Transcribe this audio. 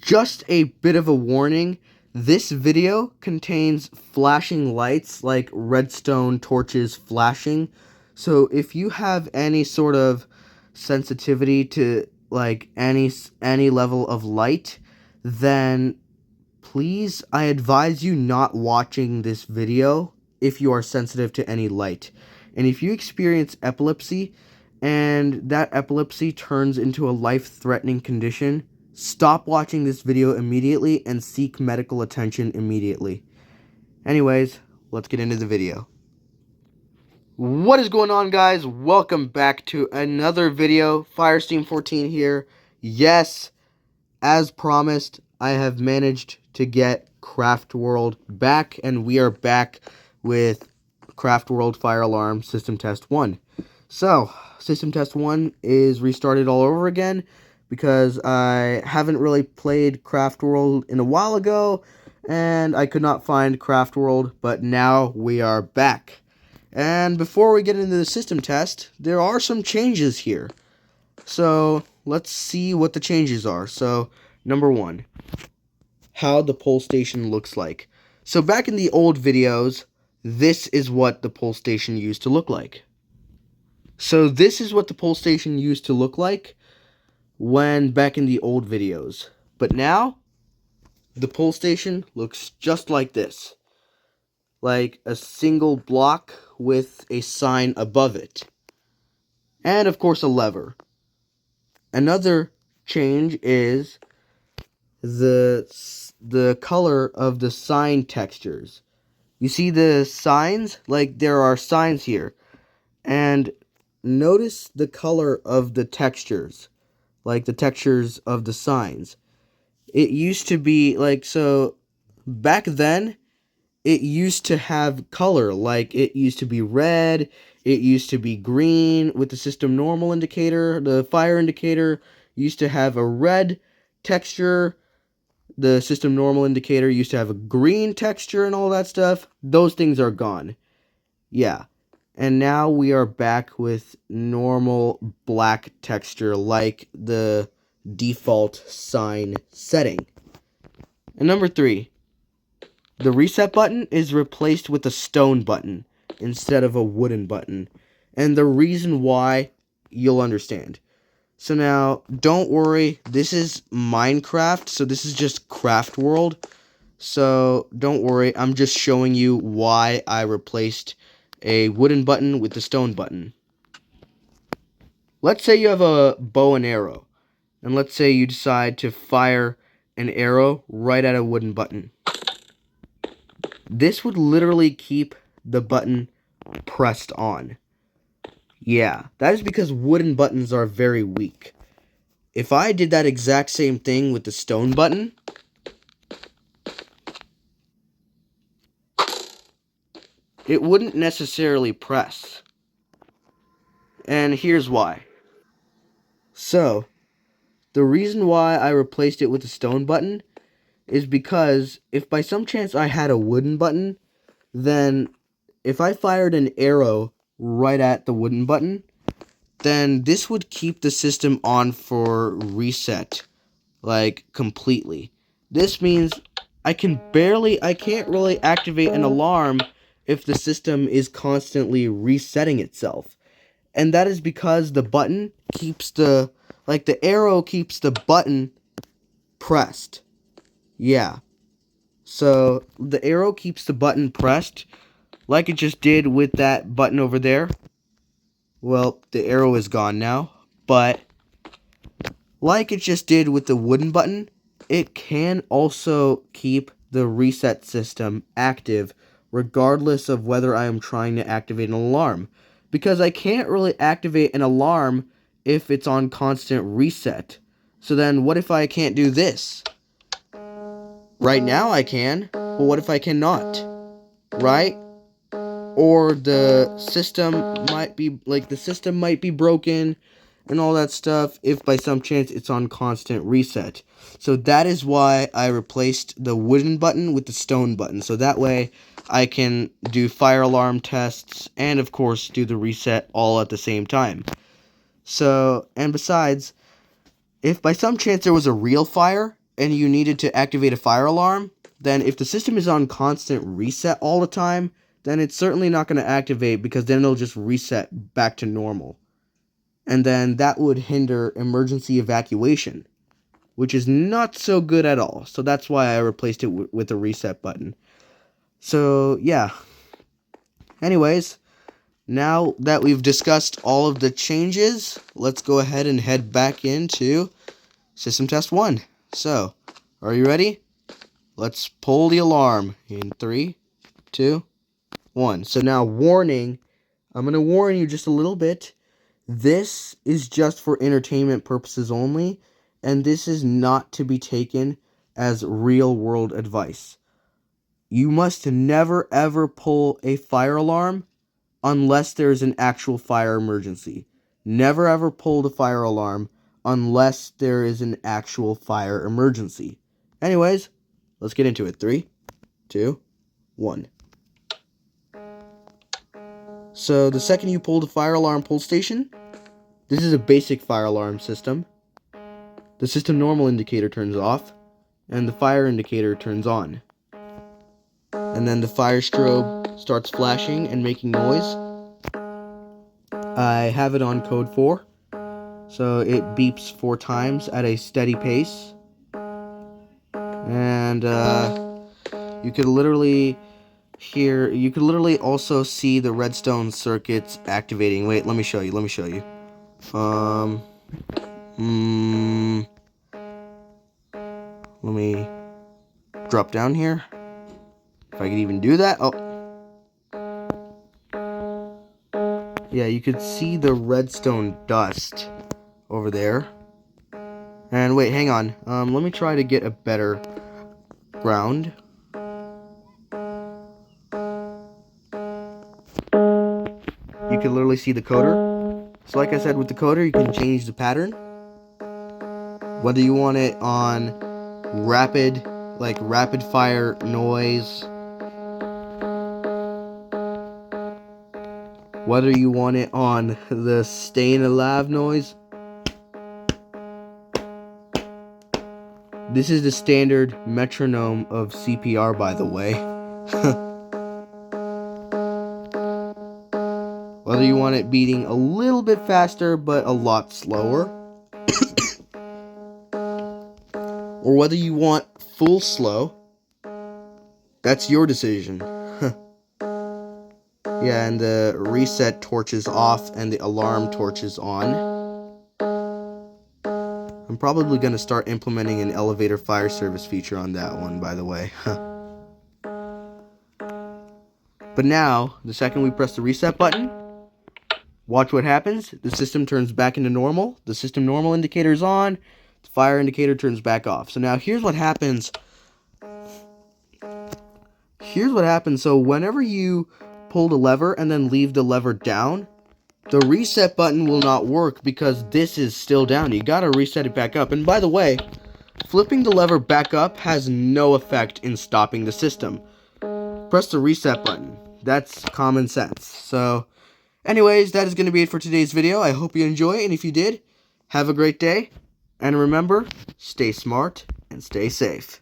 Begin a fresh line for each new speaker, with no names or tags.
Just a bit of a warning, this video contains flashing lights like redstone torches flashing. So if you have any sort of sensitivity to like any level of light, then please I advise you not watching this video if you are sensitive to any light. And if you experience epilepsy and that epilepsy turns into a life-threatening condition, stop watching this video immediately and seek medical attention immediately. Anyways, let's get into the video. What is going on, guys? Welcome back to another video. Firesteam14 here. Yes, as promised, I have managed to get Craft World back, and we are back with Craft World Fire Alarm System Test 1. So, System Test 1 is restarted all over again because I haven't really played Craft World in a while ago, and I could not find Craft World, but now we are back. And before we get into the system test, there are some changes here. So, let's see what the changes are. So, number 1, how the pole station looks like. So, back in the old videos, this is what the pole station used to look like. So, this is what the pole station used to look like when back in the old videos. But now, the pole station looks just like this. Like a single block with a sign above it. And, of course, a lever. Another change is the color of the sign textures. You see the signs? Like, there are signs here. And notice the color of the textures. Like, the textures of the signs. It used to be, like, so, back then, it used to have color. Like, it used to be red, it used to be green with the system normal indicator. The fire indicator used to have a red texture. The system normal indicator used to have a green texture and all that stuff. Those things are gone. Yeah. And now we are back with normal black texture like the default sign setting. And number 3, the reset button is replaced with a stone button instead of a wooden button. And the reason why, you'll understand. So now, don't worry, this is Minecraft, so this is just Craft World. So, don't worry, I'm just showing you why I replaced a wooden button with the stone button. Let's say you have a bow and arrow, and let's say you decide to fire an arrow right at a wooden button. This would literally keep the button pressed on. Yeah, that is because wooden buttons are very weak. If I did that exact same thing with the stone button, it wouldn't necessarily press. And here's why. So, the reason why I replaced it with the stone button is because if by some chance I had a wooden button, then if I fired an arrow right at the wooden button, then this would keep the system on for reset, like, completely. This means I can't really activate an alarm if the system is constantly resetting itself. And that is because the button keeps the arrow keeps the button pressed. Yeah. So, the arrow keeps the button pressed, like it just did with that button over there. Well, the arrow is gone now, but like it just did with the wooden button, it can also keep the reset system active regardless of whether I am trying to activate an alarm. Because I can't really activate an alarm if it's on constant reset. So then what if I can't do this? Right now I can, but what if I cannot? Right? Or the system might be broken and all that stuff if by some chance it's on constant reset. So that is why I replaced the wooden button with the stone button. So that way I can do fire alarm tests and of course do the reset all at the same time. So, and besides, if by some chance there was a real fire and you needed to activate a fire alarm, then if the system is on constant reset all the time, then it's certainly not going to activate, because then it'll just reset back to normal. And then that would hinder emergency evacuation, which is not so good at all. So that's why I replaced it with a reset button. So yeah. Anyways, now that we've discussed all of the changes, let's go ahead and head back into System Test 1. So, are you ready? Let's pull the alarm in 3, 2, 1. So now, warning. I'm going to warn you just a little bit. This is just for entertainment purposes only, and this is not to be taken as real-world advice. You must never ever pull a fire alarm unless there's an actual fire emergency. Never ever pull the fire alarm unless there is an actual fire emergency. Anyways, let's get into it. 3, 2, 1. So the second you pull the fire alarm pull station, this is a basic fire alarm system. The system normal indicator turns off, and the fire indicator turns on. And then the fire strobe starts flashing and making noise. I have it on code 4, so it beeps 4 times at a steady pace. And you could literally also see the redstone circuits activating. Wait, let me show you. Let me drop down here. If I could even do that. Oh. Yeah, you could see the redstone dust over there. And wait, hang on. Let me try to get a better ground. You can literally see the coder. So like I said, with the coder, you can change the pattern. Whether you want it on rapid fire noise. Whether you want it on the staying alive noise. This is the standard metronome of CPR, by the way. Whether you want it beating a little bit faster, but a lot slower. Or whether you want full slow. That's your decision. Yeah, and the reset torch is off and the alarm torch is on. I'm probably going to start implementing an elevator fire service feature on that one, by the way. But now, the second we press the reset button, watch what happens. The system turns back into normal. The system normal indicator is on. The fire indicator turns back off. So now here's what happens. So whenever you pull the lever and then leave the lever down, the reset button will not work because this is still down. You gotta reset it back up. And by the way, flipping the lever back up has no effect in stopping the system. Press the reset button. That's common sense. So, anyways, that is going to be it for today's video. I hope you enjoy it, and if you did, have a great day. And remember, stay smart and stay safe.